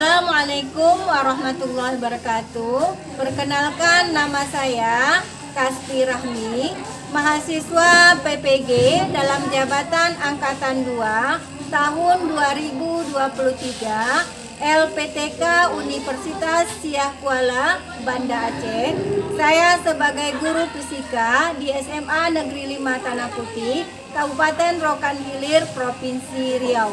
Assalamualaikum warahmatullahi wabarakatuh. Perkenalkan, nama saya Kasti Rahmi, mahasiswa PPG dalam jabatan Angkatan 2 tahun 2023 LPTK Universitas Siak Kuala, Banda Aceh. Saya sebagai guru fisika di SMA Negeri 5 Tanah Putih, Kabupaten Rokan Hilir, Provinsi Riau.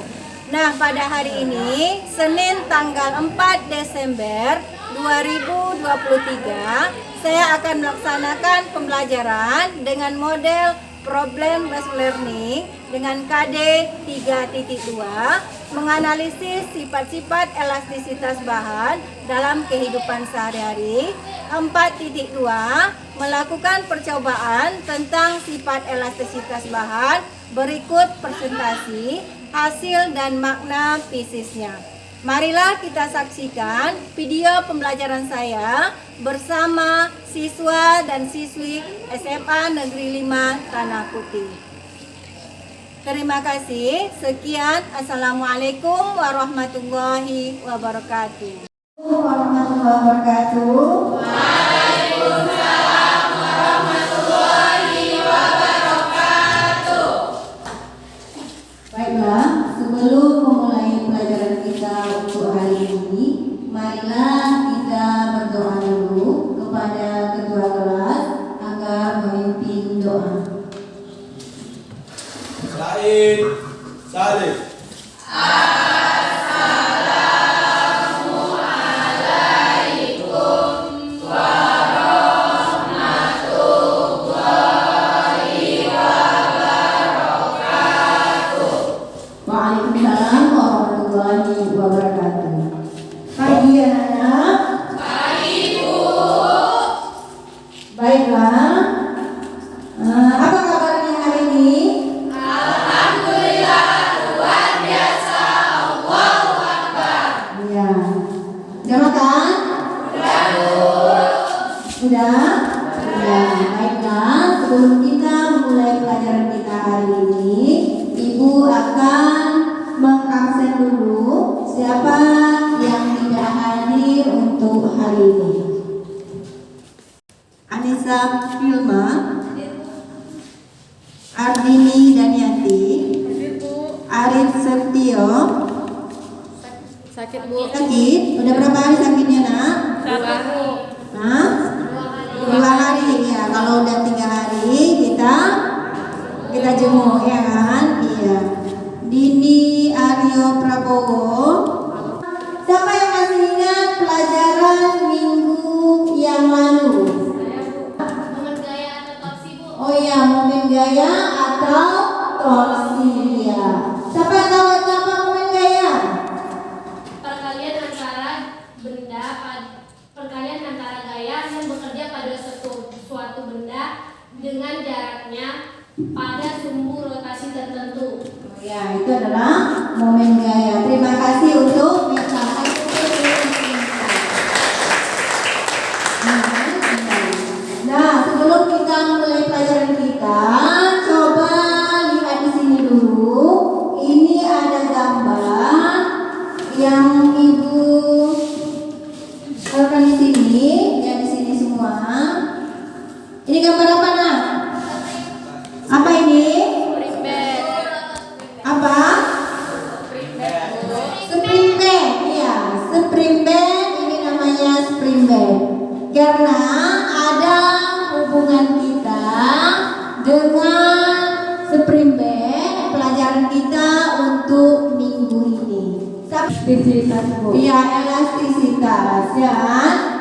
Nah, pada hari ini, Senin tanggal 4 Desember 2023, saya akan melaksanakan pembelajaran dengan model Problem Based Learning dengan KD 3.2, menganalisis sifat-sifat elastisitas bahan dalam kehidupan sehari-hari. 4.2, melakukan percobaan tentang sifat elastisitas bahan. Berikut presentasi hasil dan makna fisisnya. Marilah kita saksikan video pembelajaran saya bersama siswa dan siswi SMA Negeri 5 Tanah Putih. Terima kasih. Sekian. Assalamualaikum warahmatullahi wabarakatuh. Warahmatullahi wabarakatuh. Waalaikumsalam warahmatullahi wabarakatuh. Baiklah, sebelum memulai pelajaran kita untuk hari ini, marilah kita berdoa dulu kepada ketua kelas agar memimpin doa. Said Saleh. Waalaikumsalam warahmatullahi wabarakatuh. Pagi anak. Pagi Bu. Baiklah. Apa kabarnya hari ini? Alhamdulillah, luar biasa. Allahu Akbar. Iya. Udah makan? Udah Bu. Udah? Ya, baiklah. Sebelum kita memulai pelajaran kita hari ini, Ibu akan mengabsen dulu siapa yang tidak hadir untuk hari ini. Anissa Filma, Ardini Daniati, Arif Setio. Sakit Bu. Sakit? Udah berapa hari sakitnya nak? 1 Bu. Nah, 2 hari ya. Kalau udah 3 hari kita jenguk ya kan? Iya. Dini Aryo Prabowo. Siapa yang masih ingat pelajaran minggu yang lalu? Momen gaya atau torsi Bu. Oh iya, momen gaya atau torsi ya. Siapa yang tahu apa momen gaya? Perkalian antara gaya yang bekerja pada suatu benda dengan jaraknya pada sumbu rotasi tertentu. Ya, itu adalah momen gaya. Terima kasih untuk mencapai. Nah, sebelum kita mulai pelajaran kita, coba lihat di sini dulu. Ini ada gambar yang Ibu taruhkan di sini, ya di sini semua. Ini gambar apa nak? Apa ini? Apa? Spring bed, ya, spring bed. Ini namanya spring bed karena ada hubungan kita dengan spring bed. Pelajaran kita untuk minggu ini. Elastisitas, Bu. Iya, elastisitas, ya.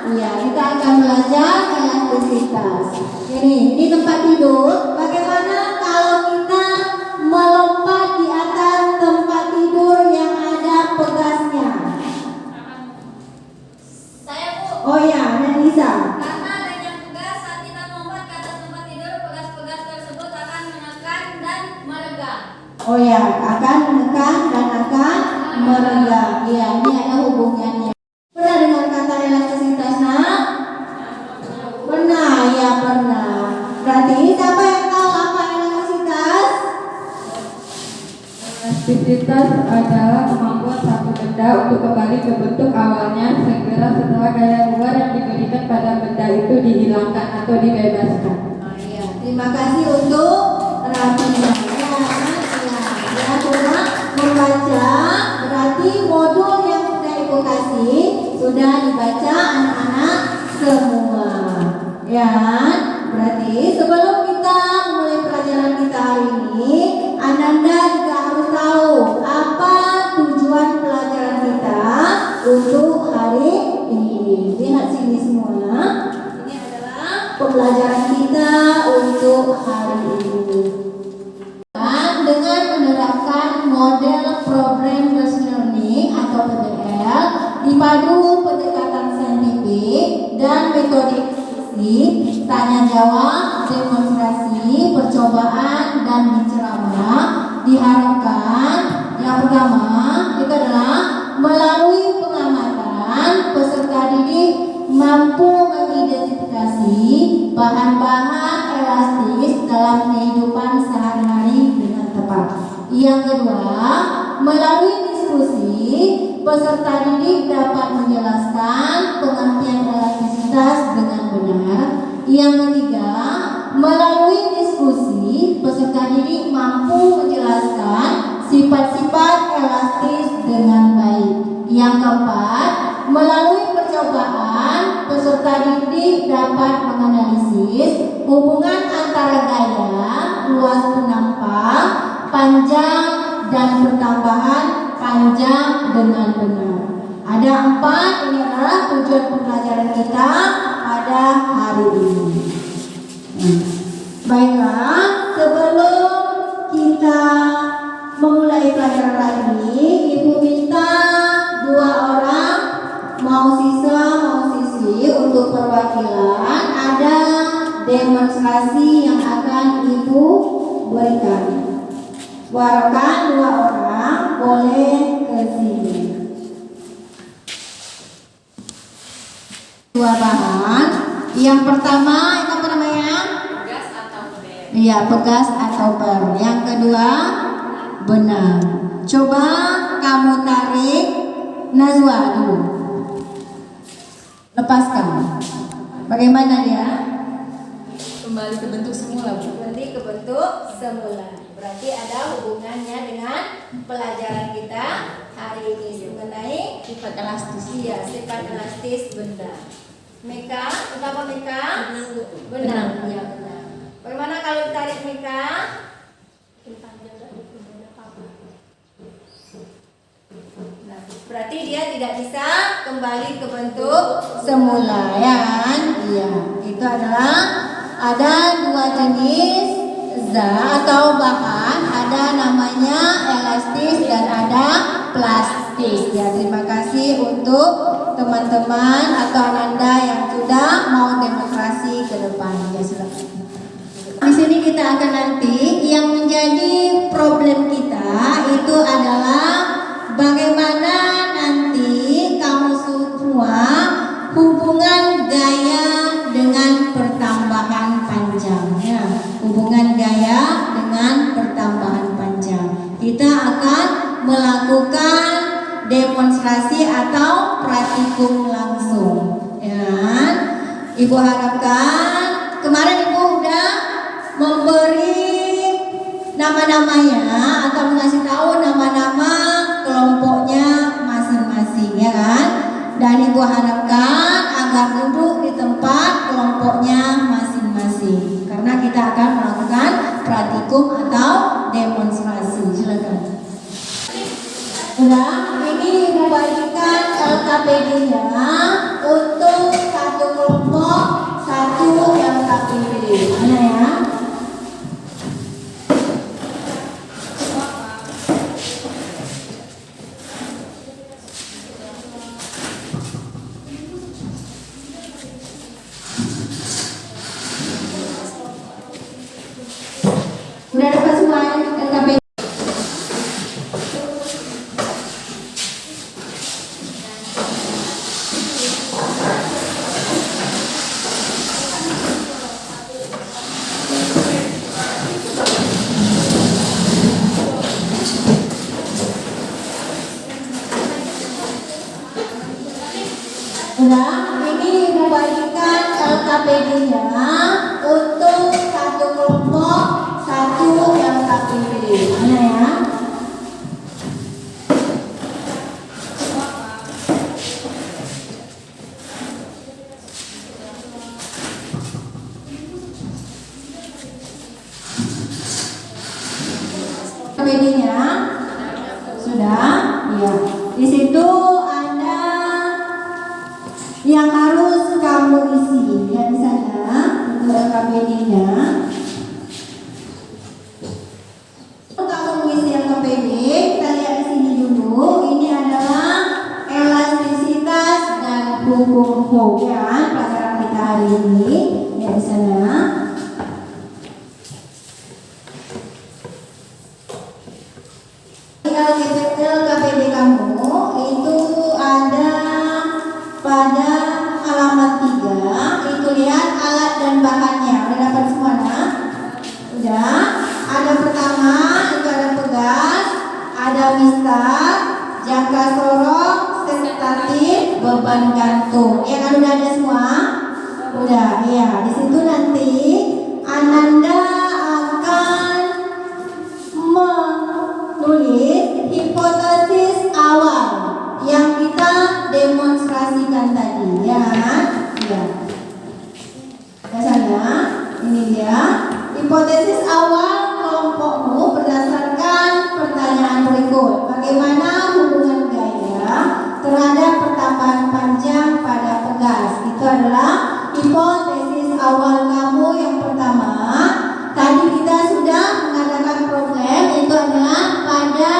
Iya, kita akan belajar elastisitas. Ini tempat tidur. Bagaimana kalau kita melompat di atas tempat tidur yang ada pegasnya? Saya Bu. Oh ya, Nisa. Karena adanya pegas, saat kita melompat ke atas tempat tidur, pegas-pegas tersebut akan menekan dan meregang. Oh ya, akan menekan dan akan meregang. Iya, ini ada hubungannya. Pernah dengar kata elastisitas, nak? Pernah, ya pernah. Berarti siapa yang tahu apa elastisitas? Elastisitas adalah kemampuan membuat satu benda untuk kembali ke bentuk awalnya segera setelah gaya luar yang diberikan pada benda itu dihilangkan atau dibebaskan. Iya, terima kasih untuk Rafina. Ya, coba membaca, berarti modul yang sudah Ibu kasih sudah dibaca anak-anak semua. Ya, berarti sebelum kita mulai pelajaran kita hari ini, Ananda juga harus tahu apa tujuan pelajaran kita untuk hari ini. Lihat sini semua. Ini adalah pembelajaran kita untuk hari ini. Dan dengan menerapkan model problem based learning atau PBL dipadu pendekatan saintifik dan metode tanya jawab, demonstrasi, percobaan dan diceramah, diharapkan yang pertama itu adalah melalui pengamatan peserta didik mampu mengidentifikasi bahan-bahan elastis dalam kehidupan sehari-hari dengan tepat. Yang kedua, melalui diskusi peserta didik dapat menjelaskan pengertian elastisitas dengan benar. Yang ketiga, melalui diskusi peserta didik mampu menjelaskan sifat-sifat elastis dengan baik. Yang keempat, melalui percobaan peserta didik dapat menganalisis hubungan antara gaya, luas penampang, panjang dan pertambahan panjang dengan benar. Ada 4, ini adalah tujuan pembelajaran kita pada hari ini. Baiklah, sebelum kita memulai pelajaran hari ini, Ibu minta 2 orang mau siswa mau siswi untuk perwakilan ada demonstrasi yang akan Ibu berikan. Warahkan 2 orang boleh ke sini. 2 bahan. Yang pertama itu apa namanya? Pegas atau ber. Iya, pegas atau ber. Yang kedua benar. Coba kamu tarik Nazwa dulu. Lepaskan. Bagaimana dia? Kembali ke bentuk semula, Bu. Kembali ke bentuk semula. Berarti ada hubungannya dengan pelajaran kita hari ini mengenai Sifat elastis. iya, sifat elastis benda. Meka, kenapa Meka? Benar. Iya, benar. Bagaimana kalau ditarik Meka? Nah, berarti dia tidak bisa kembali ke bentuk semula, ya kan? Iya, itu adalah ada 2 jenis zat atau bahan, ada namanya elastis dan ada plastis. Ya, terima kasih untuk teman-teman atau Ananda yang sudah mau demonstrasi ke depan. Ya, silakan. Di sini kita akan nanti yang menjadi problem kita itu adalah bagaimana nanti kamu semua hubungan gaya dengan pertambahan panjangnya. Hubungan gaya dengan pertambahan panjang. Kita akan melakukan demonstrasi atau praktikum langsung. Ya. Ibu harapkan kemarin Ibu udah memberi nama-namanya atau mengasih tahu nama-nama kelompoknya masing-masing, ya kan? Dan Ibu harapkan agar duduk di tempat kelompoknya masing-masing karena kita akan melakukan praktikum atau demonstrasi. Silakan. Udah, ini Ibu bagikan LKPD-nya untuk satu kelompok, satu LKPD. Mana ya? Udah dapat semua LKPD? LKPD-nya untuk satu kelompok satu LKPD. Mana ya? LKPD-nya sudah, iya. Di situ ada yang harus kamu isi ya di sana untuk LKPD-nya. Kamu mengisi LKPD, kita lihat di sini dulu. Ini adalah elastisitas dan hukum Hooke ya, pelajaran kita hari ini. Ya di sana. LKPD kamu itu ada pada halaman 3. Itu lihat alat dan bahannya. Udah dapat semua nah? Udah. Ada pertama itu ada pegas, ada mistar, jangka sorong, sensitif, beban gantung. Yang udah ada semua? Udah. Ya, di situ nanti Ananda akan menulis hipotesis awal yang kita demonstrasikan tadi ya kan? Ya. Biasanya ini dia hipotesis awal kelompokmu berdasarkan pertanyaan berikut. Bagaimana hubungan gaya terhadap pertambahan panjang pada pegas? Itu adalah hipotesis awal kamu yang pertama. Tadi kita sudah mengadakan problem, itu adalah pada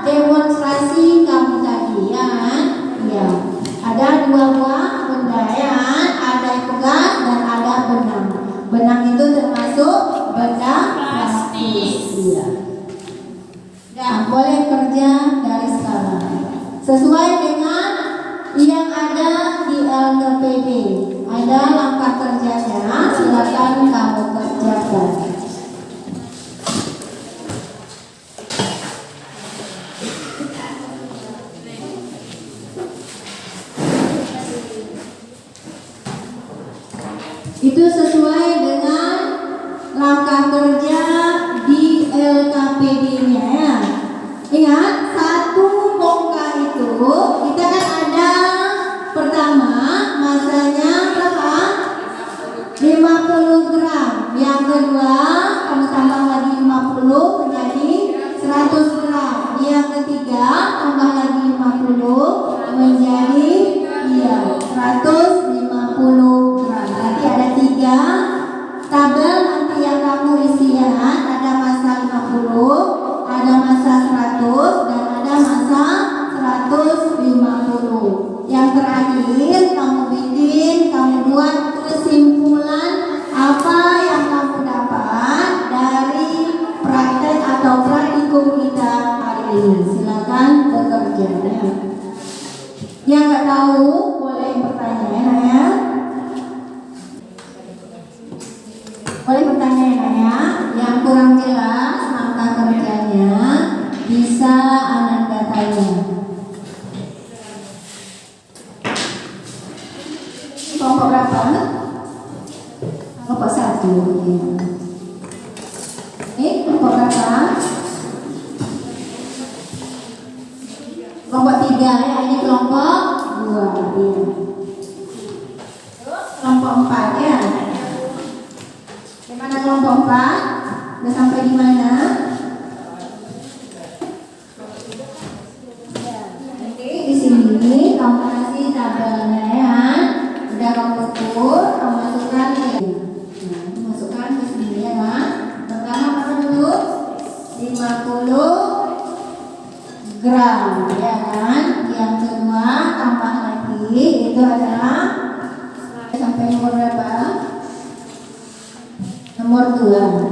demonstrasi kamu tadi ya kan? Ya. Ada dua buah benda ya kan? Ada pegas dan ada benang. Benang itu termasuk benda plastik. Iya. Nah, boleh kerja dari sekarang sesuai dengan yang ada di LKPD. Ada langkah kerjanya, silakan kamu kerjakan. Itu sesuai dengan langkah kerja di LKPD-nya ya. Ingat, satu bongkar itu kita kan ada pertama masanya berapa? 50 gram. Yang kedua kamu tambah lagi 50 menjadi 100 gram. Yang ketiga tambah lagi 50 menjadi 150 gram. Nanti ada 3 tabel nanti yang kamu isian. Ada masa 50, ada masa 100 dan ada masa 150. Yang terakhir kamu bikin, kamu buat kesimpulan apa yang kamu dapat dari praktek atau praktikum kita hari ini. Silakan bekerja ya. Yang nggak tahu boleh bertanya ya. Boleh bertanya ya. Yang kurang jelas langkah kerjanya bisa Ananda tanya. Kelompok berapa? Kelompok 1 ya. Kelompok berapa? Kelompok 3 ya. Ini kelompok 2 ya. Kelompok 4 ya. Di mana kelompok 4? Udah sampai di mana? Oke, di sini kamu kasih tabelnya ya. Udah kamu ukur, kamu masukkan ya. Nah, masukkan ke sini ya kan. Pertama apa dulu? 50 gram ya kan. Yang kedua tambah lagi itu adalah sampai nomor berapa? Nomor 2.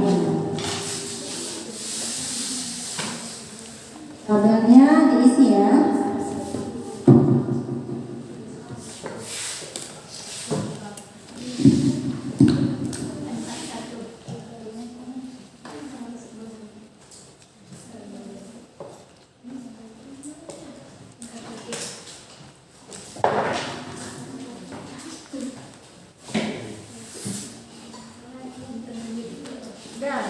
Dan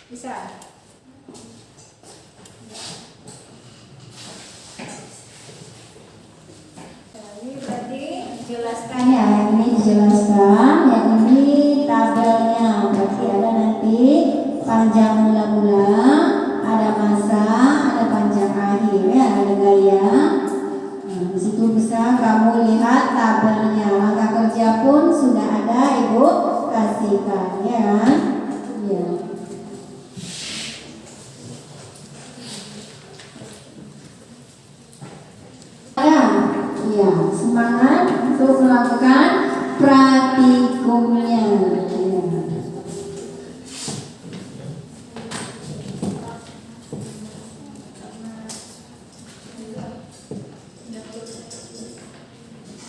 bisa. Ini berarti jelaskan Ya, ini dijelaskan. Yang ini tabelnya. Berarti ada nanti panjang mula-mula, ada masa, ada panjang akhir, ya, ada gaya. Nah, di situ bisa kamu lihat tabelnya. Langkah kerja pun sudah ada, Ibu kasihkan, ya kan? Iya. Ya, semangat untuk melakukan praktikumnya. Ya.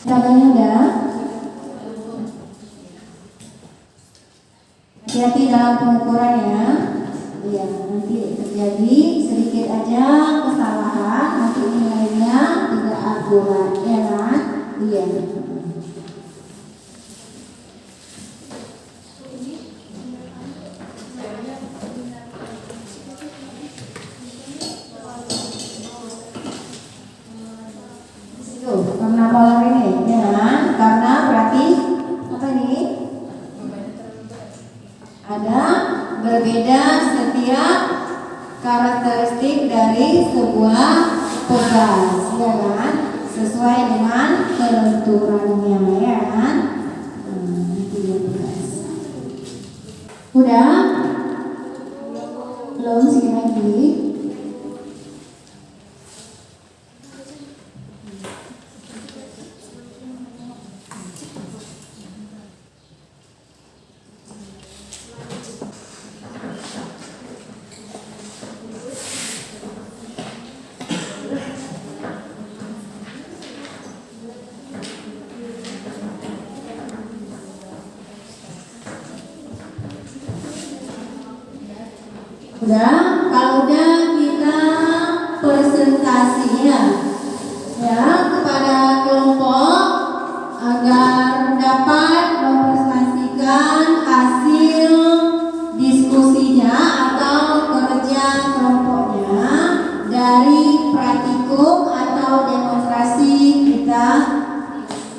Tabelnya udah. Hati-hati dalam pengukuran ya. Ya, nanti terjadi sedikit aja kesalahan, nanti nilainya tidak akurat, ya kan? Iya. Tuh, karena pola ini, ya kan? Karena berarti apa ini? Ada berbeda setiap karakteristik dari sebuah tugas, ya kan? Sesuai dengan kelenturannya, ya kan? Udah? Belum, sedikit lagi. Udah, kalau udah kita presentasinya ya kepada kelompok agar dapat mempresentasikan hasil diskusinya atau kerja kelompoknya dari praktikum atau demonstrasi kita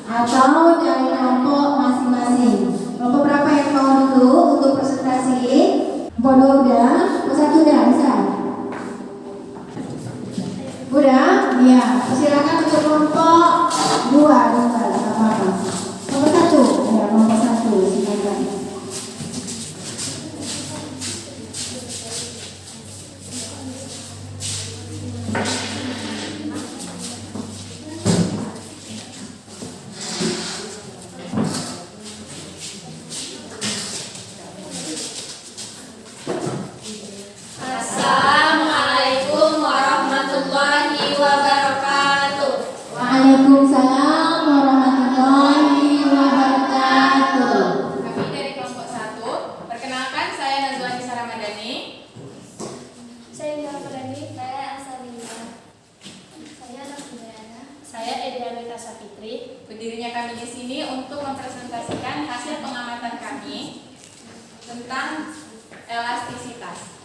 atau dari kelompok masing-masing. Kelompok berapa yang mau dulu untuk presentasi? Bodoh udah? Satu udah bisa? Udah? Iya. Silakan untuk kelompok dua, nggak apa-apa. Kelompok satu, ya kelompok satu silakan. Assalamualaikum warahmatullahi wabarakatuh. Waalaikumsalam warahmatullahi wabarakatuh. Kami dari kelompok 1. Perkenalkan, saya Nazwa Nisa Ramadhani. Saya Nila Pradani, saya Asalina. Saya Nafidana. Saya Edianita Sapitri. Berdirinya kami di sini untuk mempresentasikan hasil pengamatan kami tentang elastisitas.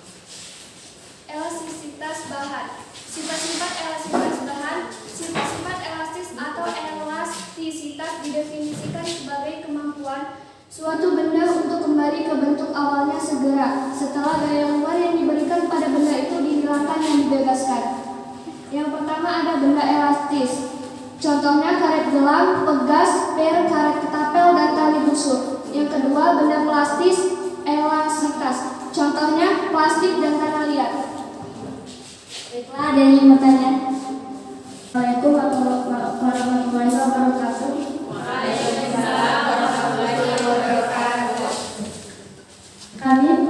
Elastisitas bahan. Sifat-sifat elastisitas bahan. Sifat-sifat elastis atau elastisitas didefinisikan sebagai kemampuan suatu benda untuk kembali ke bentuk awalnya segera setelah gaya luar yang diberikan pada benda itu dihilangkan dan dibebaskan. Yang pertama ada benda elastis. Contohnya karet gelang, pegas, per, karet ketapel, dan tali busur. Yang kedua benda plastis elastisitas. Contohnya plastik dan tanah liat. Baiklah, ada yang ingin bertanya? Assalamualaikum warahmatullahi wabarakatuh. Waalaikumsalam warahmatullahi wabarakatuh.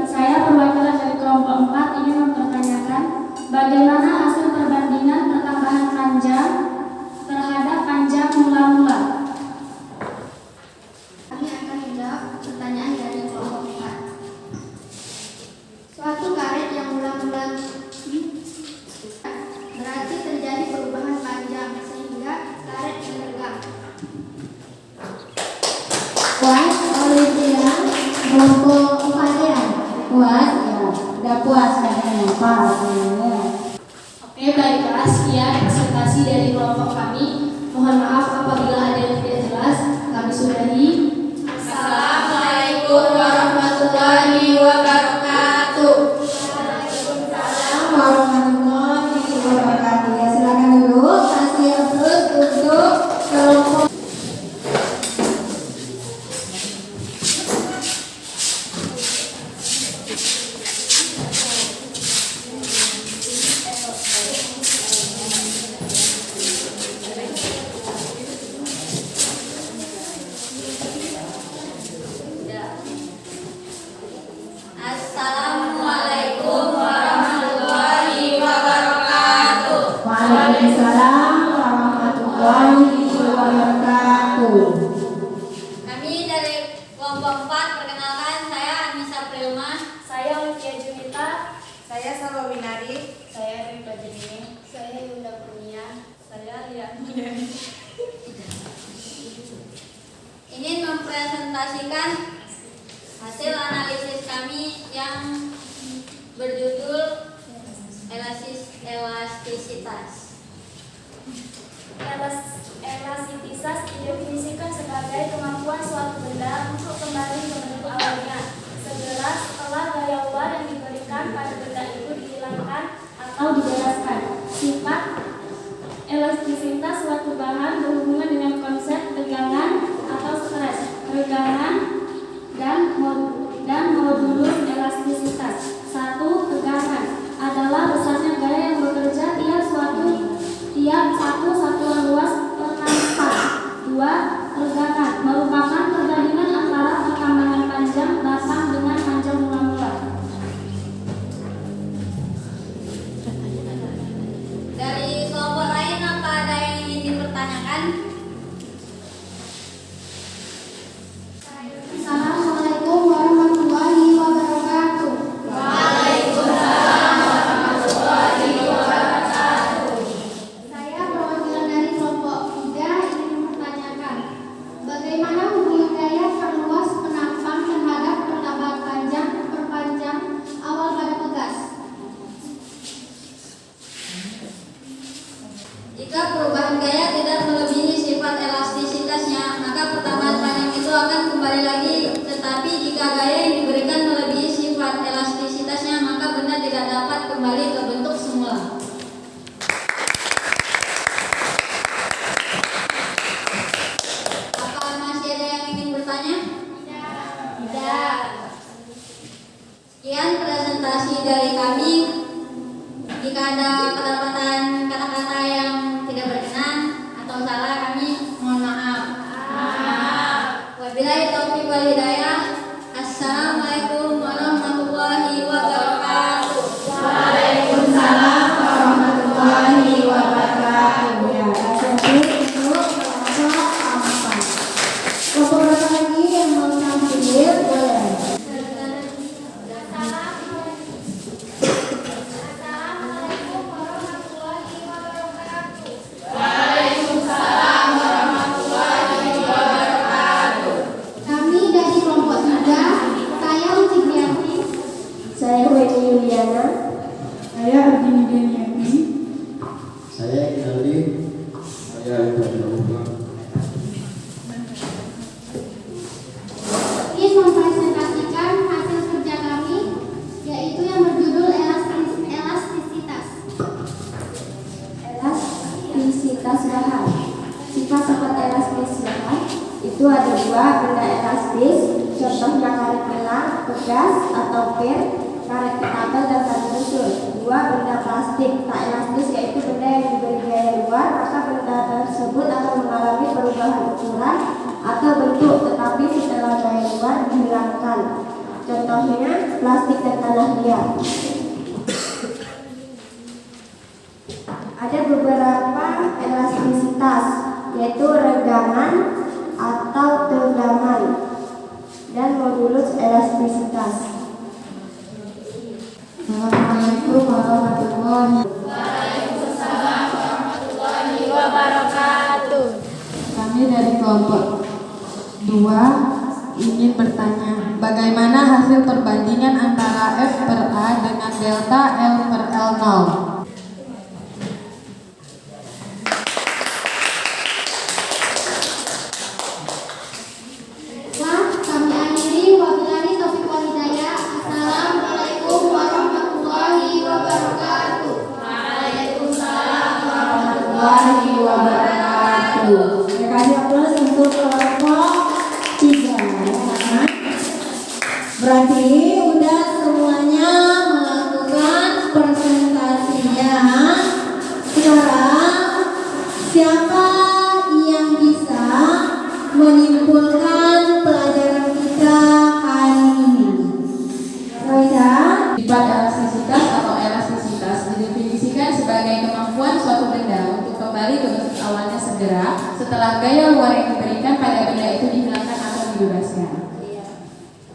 Saya perwakilan dari kelompok 4 ingin mempertanyakan bagaimana hasil perbandingan pertambahan panjang terhadap panjang mula-mula. Puas Olivia, kelompok 4 ya? Puas ya, udah puas katanya Pak. Ya. Oke, baiklah, sekian presentasi dari kelompok kami. Mohon maaf apabila ada yang tidak jelas. Kami sudahi. Assalamualaikum warahmatullahi wabarakatuh. Warahmatullahi wabarakatuh. Ya, silakan duduk. Kasih terus untuk kelompok. Assalamualaikum warahmatullahi wabarakatuh. Waalaikumsalam warahmatullahi wabarakatuh. Kami dari kelompok 4, perkenalkan saya Anissa Prilma. Saya Olivia Junita. Saya Salwa Winari. Saya Rita Jenini. Saya Yunda Kurnia. Saya Lia Mulyani. Ingin mempresentasikan hasil analisis kami yang berjudul elastisitas. Elastisitas didefinisikan sebagai kemampuan suatu benda untuk kembali ke bentuk awalnya segera setelah gaya luar yang diberikan pada benda itu dihilangkan atau dibebaskan. Sifat elastisitas suatu bahan berhubungan dengan konsep tegangan atau stres, tegangan dan modulus elastisitas. 1. Tegangan adalah besarnya gaya yang bekerja tiap satu satuan luas penampak. 2. Tegangan merupakan perbandingan antara perkembangan panjang batang dengan panjang mula-mula. Dari kelompok lain apa ada yang ingin dipertanyakan? Assalamualaikum warahmatullahi wabarakatuh. Saya perwakilan dari kelompok 3 ingin mempertanyakan bagaimana hubungan gaya perluas penampang terhadap pertambahan panjang perpanjang awal pada pegas. Jika perubahan gaya tidak melebihi sifat elastisitasnya, maka pertambahan panjang itu akan kembali lagi. Tetapi jika gaya yang diberikan melebihi sifat elastisitasnya, maka benda tidak dapat kembali ke bentuk semula. Apa masih ada yang ingin bertanya? Tidak. Sekian presentasi dari kami. Jika ada kedapatan kata-kata yang tidak berkenan atau salah, kami mohon maaf. Wabillahi taufiq wal hidayah. Assalamualaikum warahmatullahi wabarakatuh. Waalaikumsalam warahmatullahi wabarakatuh. Ya, kasih untuk kelompok 4. Kelompok berapa lagi yang mau tampil? Boleh. Assalamualaikum warahmatullahi wabarakatuh. Kami dari kelompok 3, saya Uci Grianti. Saya Weni Yuliana. Saya Ardini Deniati. Saya Kinali. Saya Ibrahim. Ingin mempresentasikan hasil kerja kami, yaitu yang berjudul elastisitas. Elastisitas bahan. Sifat-sifat elastis bahan itu ada 2, benda elastis, contohnya karet gelang, pegas atau pir, karet tabel dan karet busur. 2, benda plastik tak elastis, yaitu benda yang diberi gaya luar, maka benda tersebut akan mengalami perubahan ukuran atau bentuk, tetapi setelah gaya luar dihilangkan. Contohnya plastik dan tanah liat. Ada beberapa elastisitas, yaitu regangan atau tegangan dan modulus elastisitas. Assalamualaikum warahmatullahi wabarakatuh. Kami dari kelompok 2 ingin bertanya, bagaimana hasil perbandingan antara F per A dengan delta L per L0? Kami akhiri, wabillahi taufiq wal hidayah. Assalamualaikum warahmatullahi wabarakatuh. Waalaikumsalam warahmatullahi wabarakatuh. Terima kasih aplaus untuk kelompok 3 ya. Berarti udah semuanya melakukan presentasinya. Sekarang siapa yang bisa menyimpulkan pelajaran kita hari ini? Roisa? Sifat elastisitas atau elastisitas didefinisikan sebagai kemampuan suatu benda untuk kembali ke bentuk awalnya segera setelah gaya luar yang diberikan pada benda itu dihilangkan atau dibebaskan.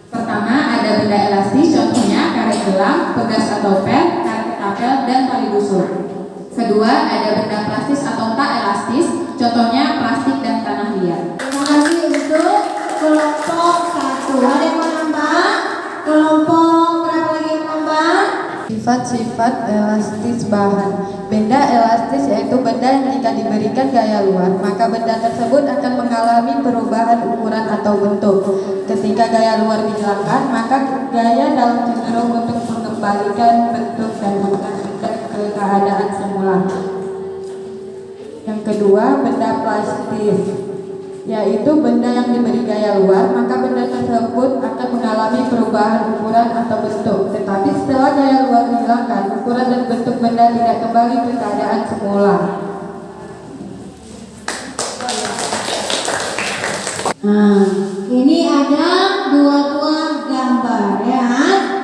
Pertama, ada benda elastis, contohnya karet gelang, pegas atau pen, karet ketapel, dan tali busur. Kedua, ada benda plastis atau tak elastis, contohnya plastik dan tanah liat. Terima kasih untuk kelompok 1. Ada yang mau nambah? Kelompok berapa lagi yang nambah? Sifat-sifat elastis bahan. Benda elastis yaitu benda yang jika diberikan gaya luar, maka benda tersebut akan mengalami perubahan ukuran atau bentuk. Ketika gaya luar dihilangkan, maka gaya dalam cenderung untuk mengembalikan bentuk dan bukan benda ke keadaan semula. Yang kedua, benda plastis, yaitu benda yang diberi gaya luar, maka benda tersebut akan mengalami perubahan ukuran atau bentuk. Tetapi setelah gaya luar dihilangkan, ukuran dan bentuk benda tidak kembali ke keadaan semula. Nah, ini ada dua buah gambar ya.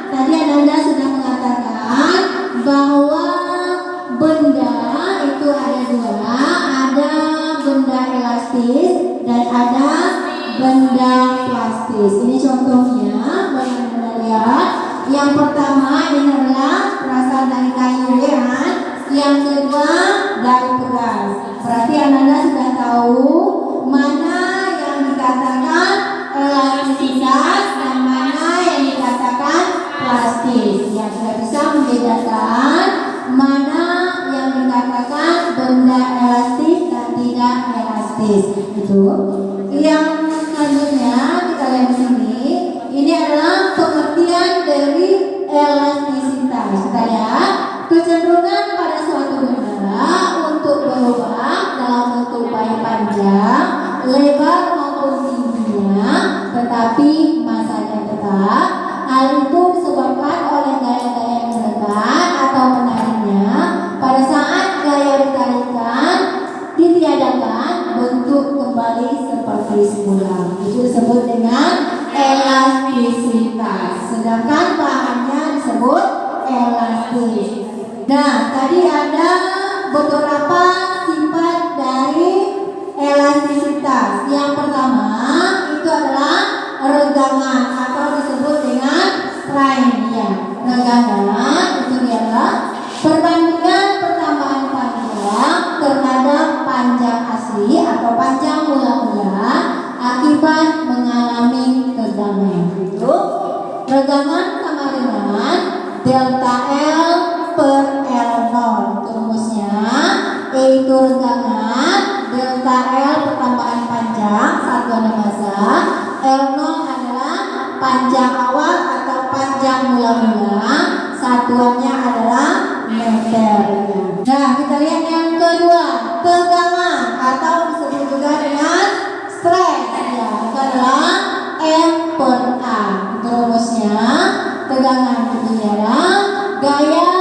Tadi Anda sudah mengatakan bahwa benda itu ada dua, ada benda elastis dan ada benda plastis. Ini contohnya, boleh Anda lihat. Yang pertama ini adalah berasal dari kayu ya. Yang kedua dari pegas. Berarti Anda sudah tahu mana yang dikatakan elastisitas dan mana yang dikatakan plastis. Ya, sudah bisa membedakan mana yang dikatakan benda elastis dan tidak elastis. Itu. Yang selanjutnya kita lihat di sini. Ini adalah pengertian dari elastisitas. Kita lihat kecenderungan pada suatu benda untuk berubah dalam bentuk baik panjang, lebar maupun tingginya, tetapi masanya tetap. Hal itu disebabkan oleh gaya-gaya yang menekan atau menariknya. Pada saat gaya ditarikan, ditiadakan, bentuk kembali seperti semula. Itu disebut dengan elastisitas. Sedangkan bahannya disebut elastis. Nah, tadi ada beberapa sifat dari elastisitas. Yang pertama itu adalah regangan atau disebut dengan strain ya. Regangan itu adalah perbandingan pertambahan panjang terhadap panjang asli atau panjang mula-mula akibat mengalami kegangan. Itu regangan sama dengan delta L per L0. Rumusnya yaitu regangan delta L pertambahan panjang satuan massa, L0 adalah panjang awal atau panjang mula-mula, satuannya adalah meter. Nah, kita lihat yang kedua, tegangan atau disebut juga dengan stress ya, itu adalah M per A. Rumusnya tegangan itu adalah gaya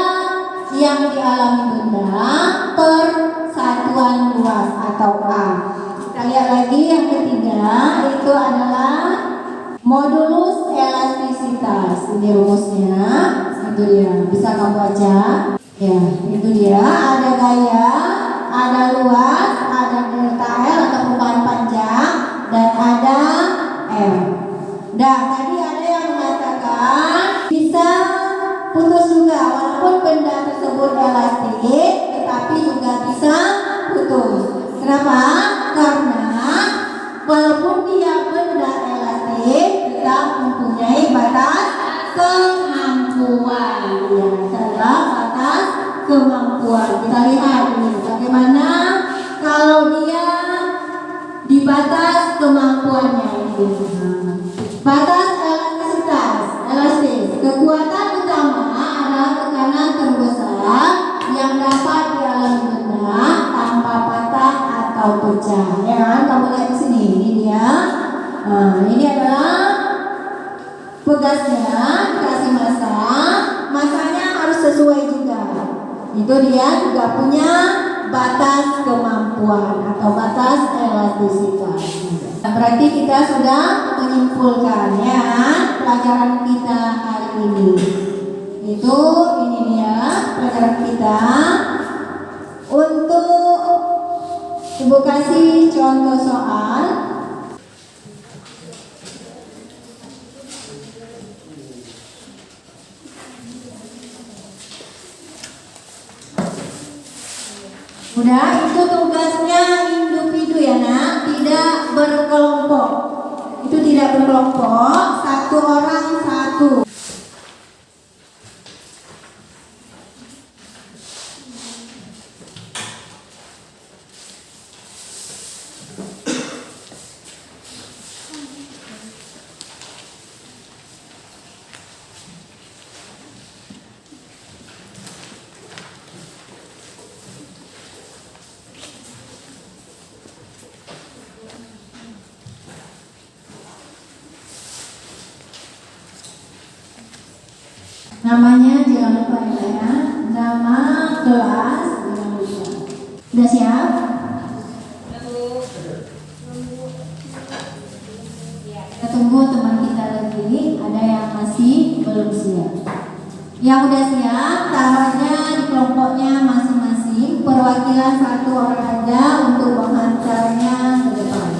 yang dialami benda per satuan luas atau A. Kita lihat lagi yang ketiga, itu adalah modulus elastisitas. Ini rumusnya, itu dia. Bisa kamu baca? Ya, itu dia. Ada gaya, ada luas, ada delta L atau perubahan panjang, dan ada M. Nah, tadi ada yang mengatakan bisa putus juga, walaupun benda tersebut elastis, tetapi juga bisa putus. Kenapa? Karena walaupun dia benda elastis, kemampuan. Ya, adalah batas kemampuan. Kita lihat ini bagaimana kalau dia di batas kemampuannya ini. Batas elastis. Kekuatan utama adalah tekanan terbesar yang dapat dialami benda tanpa patah atau pecah. Ya kan? Kamu lihat di sini, ini dia. Nah, ini adalah pegasnya, dikasih massa. Massanya harus sesuai juga. Itu dia juga punya batas kemampuan atau batas elastisitas. Berarti kita sudah menyimpulkan ya pelajaran kita hari ini. Itu ini dia pelajaran kita. Untuk Ibu kasih contoh soal. Udah, itu tugasnya individu ya nak, tidak berkelompok. Itu tidak berkelompok, satu orang satu. Namanya jangan lupa ya, nama kelas jangan lupa. Udah siap? Kita tunggu teman kita lagi, ada yang masih belum siap. Yang udah siap, taruhnya di kelompoknya masing-masing. Perwakilan satu orang aja untuk mengantarnya ke depan.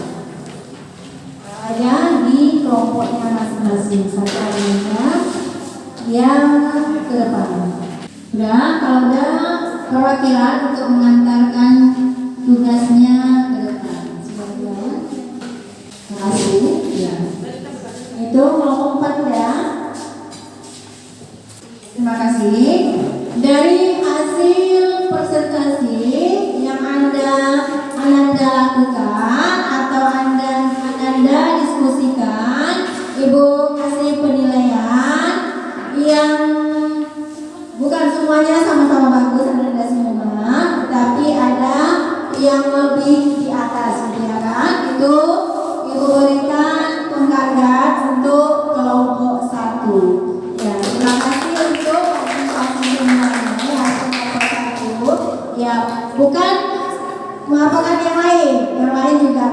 Taruhnya di kelompoknya masing-masing, satu orang aja yang ke depan. Udah, kalau udah perwakilan untuk mengantarkan tugasnya ke depan. Sebagian. Terima kasih. Ya. Itu kelompok 4 ya. Terima kasih. Dari hasil presentasi yang Ananda lakukan atau Ananda diskusikan, Ibu kasih penilaian yang bukan semuanya sama-sama bagus Anda semua, tetapi ada yang lebih di atas, ya kan? Itu Ibu berikan penghargaan untuk kelompok 1. Ya, terima kasih untuk partisipasi semuanya ya, kelompok 1. Ya, bukan mengapakan yang lain juga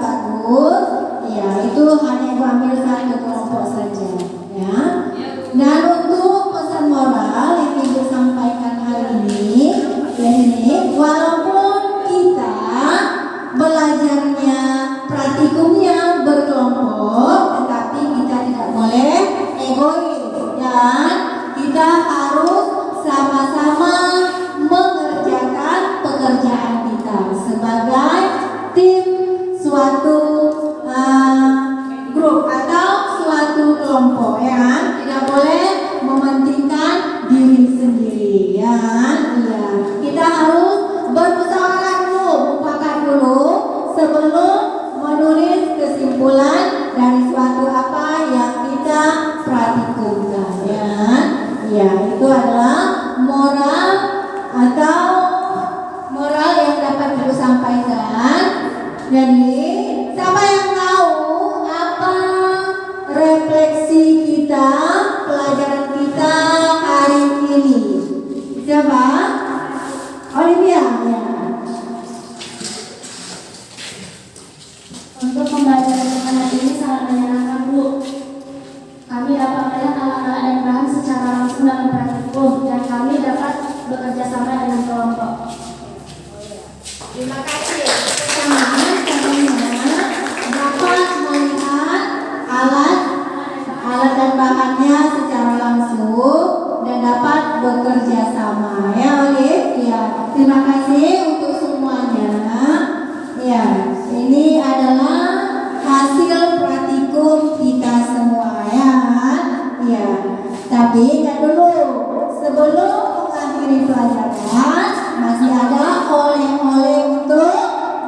sebelum mengakhiri pelajaran masih ada oleh-oleh untuk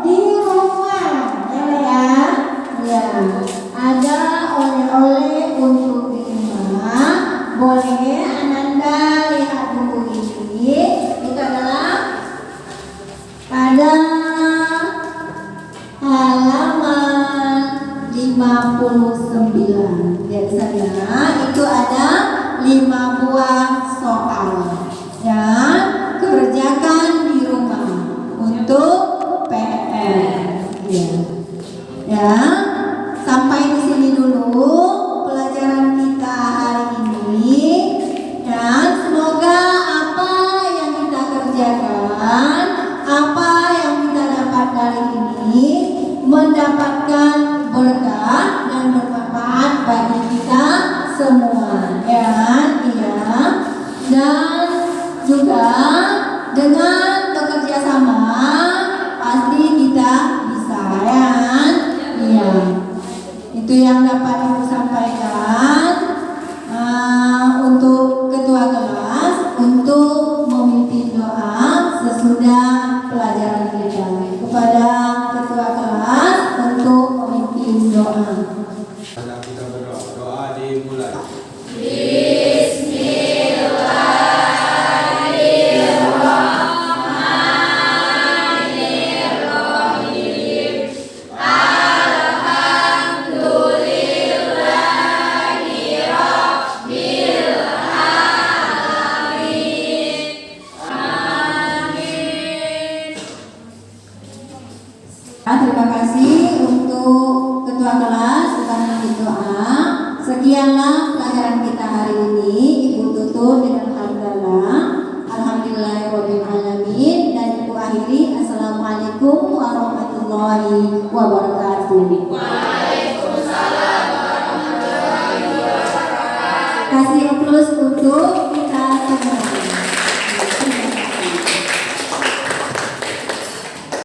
di rumah, ya. Ya, ada oleh-oleh untuk di rumah. Boleh Ananda lihat buku ini. Itu adalah pada halaman 59. Biasanya itu ada 5 buah soal. Ya, kerjakan di rumah untuk PR. Ya. Ya, sampai di sini dulu pelajaran kita hari ini. Dan semoga apa yang kita kerjakan, apa yang kita dapat dari ini mendapatkan berkah dan bermanfaat bagi kita semua. Ya, iya. Dan juga dengan bekerja sama pasti kita bisa, ya. Iya. Itu yang dapat Ibu sampaikan untuk ketua kelas untuk memimpin doa sesudah pelajaran kita. Kepada ketua kelas untuk memimpin doa. Kita berdoa. Doa dimulai. Terima kasih untuk ketua kelas sudah memimpin doa. Sekianlah pelajaran kita hari ini. Ibu tutup dengan hamdalah. Alhamdulillahirabbil alamin dan Ibu akhiri assalamualaikum warahmatullahi wabarakatuh. Waalaikumsalam warahmatullahi wabarakatuh. Kasih aplaus untuk